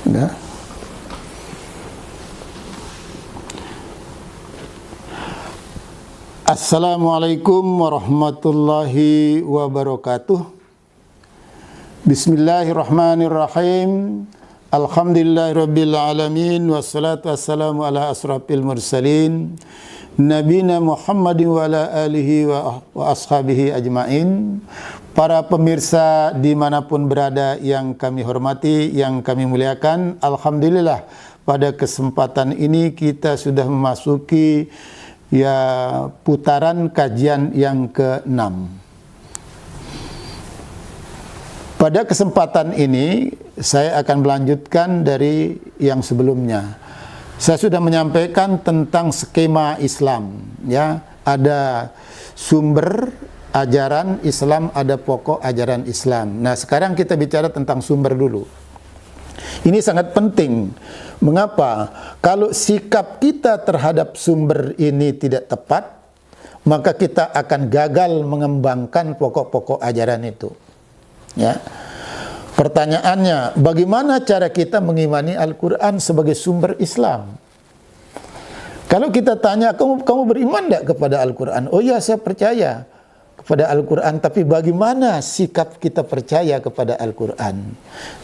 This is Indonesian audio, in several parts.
Ya. Assalamualaikum warahmatullahi wabarakatuh. Bismillahirrahmanirrahim. Alhamdulillahirabbil alamin wassalatu wassalamu ala asrafil mursalin nabiyina Muhammadin wa ala alihi wa ashabihi ajmain. Para pemirsa dimanapun berada yang kami hormati, yang kami muliakan, alhamdulillah pada kesempatan ini kita sudah memasuki putaran kajian yang ke-6. Pada kesempatan ini saya akan melanjutkan dari yang sebelumnya. Saya sudah menyampaikan tentang skema Islam, ya. Ada sumber ajaran Islam, ada pokok ajaran Islam. Nah, sekarang kita bicara tentang sumber dulu. Ini sangat penting. Mengapa? Kalau sikap kita terhadap sumber ini tidak tepat, maka kita akan gagal mengembangkan pokok-pokok ajaran itu. Ya. Pertanyaannya, bagaimana cara kita mengimani Al-Quran sebagai sumber Islam? Kalau kita tanya, kamu beriman tidak kepada Al-Quran? Oh ya, saya percaya kepada Al-Quran, tapi bagaimana sikap kita percaya kepada Al-Quran?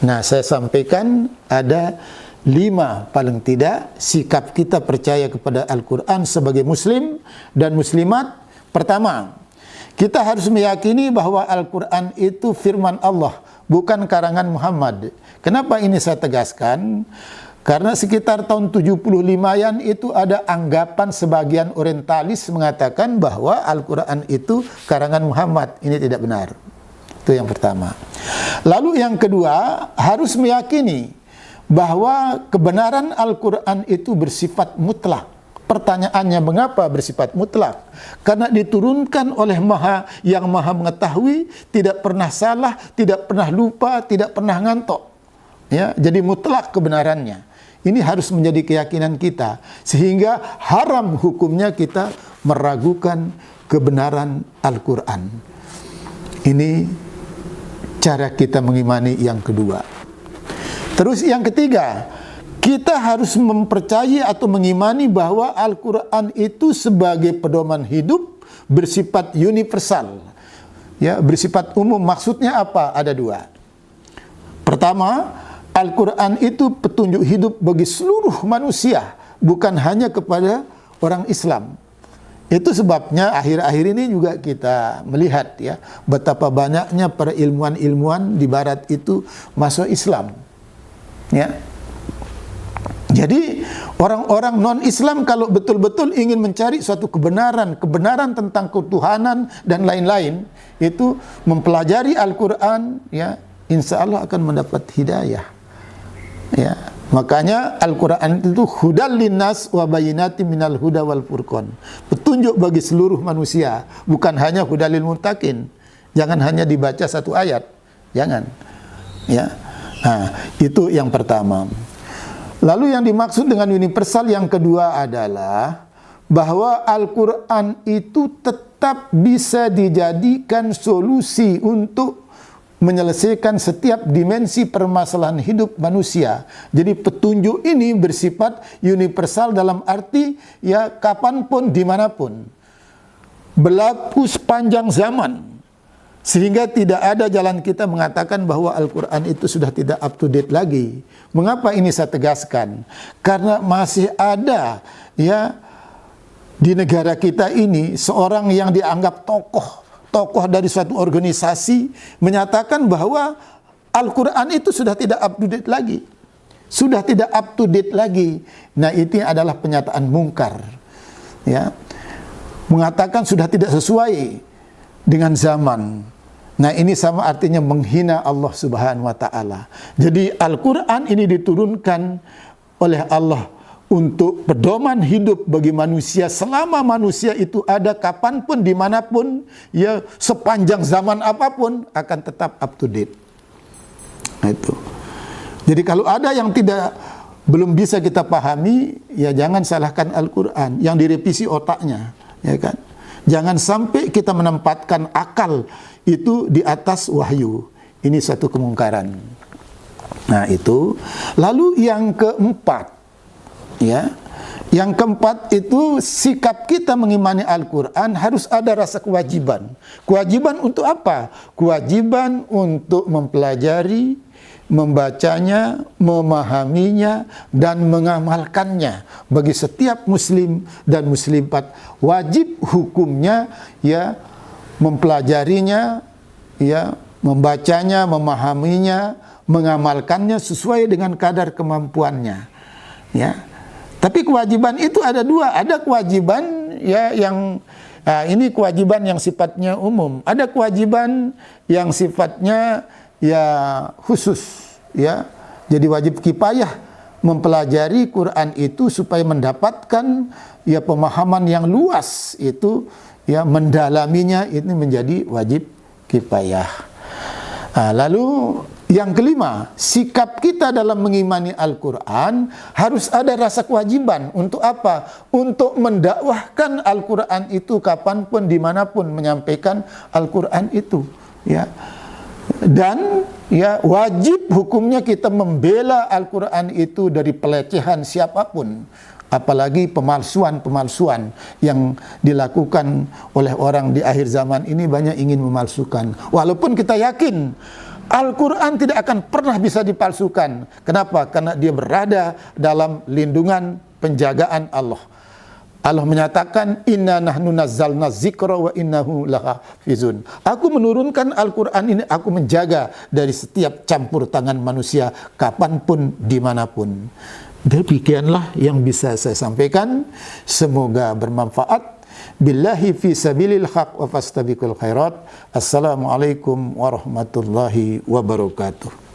Nah, saya sampaikan ada 5 paling tidak sikap kita percaya kepada Al-Quran sebagai muslim dan muslimat. Pertama, kita harus meyakini bahwa Al-Quran itu firman Allah, bukan karangan Muhammad. Kenapa ini saya tegaskan? Karena sekitar tahun 75-an itu ada anggapan sebagian orientalis mengatakan bahwa Al-Quran itu karangan Muhammad. Ini tidak benar. Itu yang pertama. Lalu yang kedua, harus meyakini bahwa kebenaran Al-Quran itu bersifat mutlak. Pertanyaannya, mengapa bersifat mutlak? Karena diturunkan oleh yang maha mengetahui, tidak pernah salah, tidak pernah lupa, tidak pernah ngantok. Ya, jadi mutlak kebenarannya. Ini harus menjadi keyakinan kita, sehingga haram hukumnya kita meragukan kebenaran Al-Quran. Ini cara kita mengimani yang kedua. Terus yang ketiga, kita harus mempercayai atau mengimani bahwa Al-Quran itu sebagai pedoman hidup bersifat universal, ya, bersifat umum. Maksudnya apa? Ada 2. Pertama, Al-Quran itu petunjuk hidup bagi seluruh manusia, bukan hanya kepada orang Islam. Itu sebabnya akhir-akhir ini juga kita melihat, ya, betapa banyaknya para ilmuwan-ilmuwan di barat itu masuk Islam. Ya. Jadi orang-orang non-Islam kalau betul-betul ingin mencari suatu kebenaran tentang ketuhanan dan lain-lain, itu mempelajari Al-Quran, ya, insya Allah akan mendapat hidayah. Ya, makanya Al-Quran itu hudal linnas wa bayyinatin minal huda wal furqan. Petunjuk bagi seluruh manusia, bukan hanya hudal lil muttaqin. Jangan hanya dibaca satu ayat. Jangan. Ya. Nah, itu yang pertama. Lalu yang dimaksud dengan universal yang kedua adalah bahwa Al-Quran itu tetap bisa dijadikan solusi untuk menyelesaikan setiap dimensi permasalahan hidup manusia. Jadi petunjuk ini bersifat universal dalam arti, ya, kapanpun, dimanapun, berlaku sepanjang zaman, sehingga tidak ada jalan kita mengatakan bahwa Al-Quran itu sudah tidak up to date lagi. Mengapa ini saya tegaskan? Karena masih ada, ya, di negara kita ini seorang yang dianggap tokoh dari suatu organisasi menyatakan bahwa Al-Quran itu sudah tidak up to date lagi. Sudah tidak up to date lagi. Nah, itu adalah penyataan mungkar. Ya. Mengatakan sudah tidak sesuai dengan zaman. Nah, ini sama artinya menghina Allah Subhanahu wa taala. Jadi Al-Quran ini diturunkan oleh Allah untuk pedoman hidup bagi manusia selama manusia itu ada, kapanpun, dimanapun, ya, sepanjang zaman apapun akan tetap up to date. Nah, itu. Jadi kalau ada yang belum bisa kita pahami, ya jangan salahkan Al-Quran, yang direvisi otaknya, ya kan? Jangan sampai kita menempatkan akal itu di atas wahyu. Ini satu kemungkaran. Nah, itu. Lalu yang keempat, ya. Yang keempat itu sikap kita mengimani Al-Quran harus ada rasa kewajiban. Kewajiban untuk apa? Kewajiban untuk mempelajari, membacanya, memahaminya, dan mengamalkannya. Bagi setiap muslim dan muslimat wajib hukumnya ya mempelajarinya, ya membacanya, memahaminya, mengamalkannya sesuai dengan kadar kemampuannya. Ya. Tapi kewajiban itu ada dua, ada kewajiban ya yang ini kewajiban yang sifatnya umum, ada kewajiban yang sifatnya ya khusus, ya. Jadi wajib kifayah mempelajari Quran itu supaya mendapatkan ya pemahaman yang luas itu, ya mendalaminya, ini menjadi wajib kifayah. Lalu yang kelima, sikap kita dalam mengimani Al-Quran harus ada rasa kewajiban. Untuk apa? Untuk mendakwahkan Al-Quran itu kapanpun, dimanapun, menyampaikan Al-Quran itu. Ya. Dan ya wajib hukumnya kita membela Al-Quran itu dari pelecehan siapapun. Apalagi pemalsuan-pemalsuan yang dilakukan oleh orang di akhir zaman ini, banyak ingin memalsukan. Walaupun kita yakin Al-Quran tidak akan pernah bisa dipalsukan. Kenapa? Karena dia berada dalam lindungan penjagaan Allah. Allah menyatakan, inna nahnu nazzalna dzikra wa innahu lahafizun. Aku menurunkan Al-Quran ini, aku menjaga dari setiap campur tangan manusia kapanpun, dimanapun. Demikianlah yang bisa saya sampaikan. Semoga bermanfaat. Billahi fi sabilil haq wa fastabiqul khairat. Assalamualaikum warahmatullahi wabarakatuh.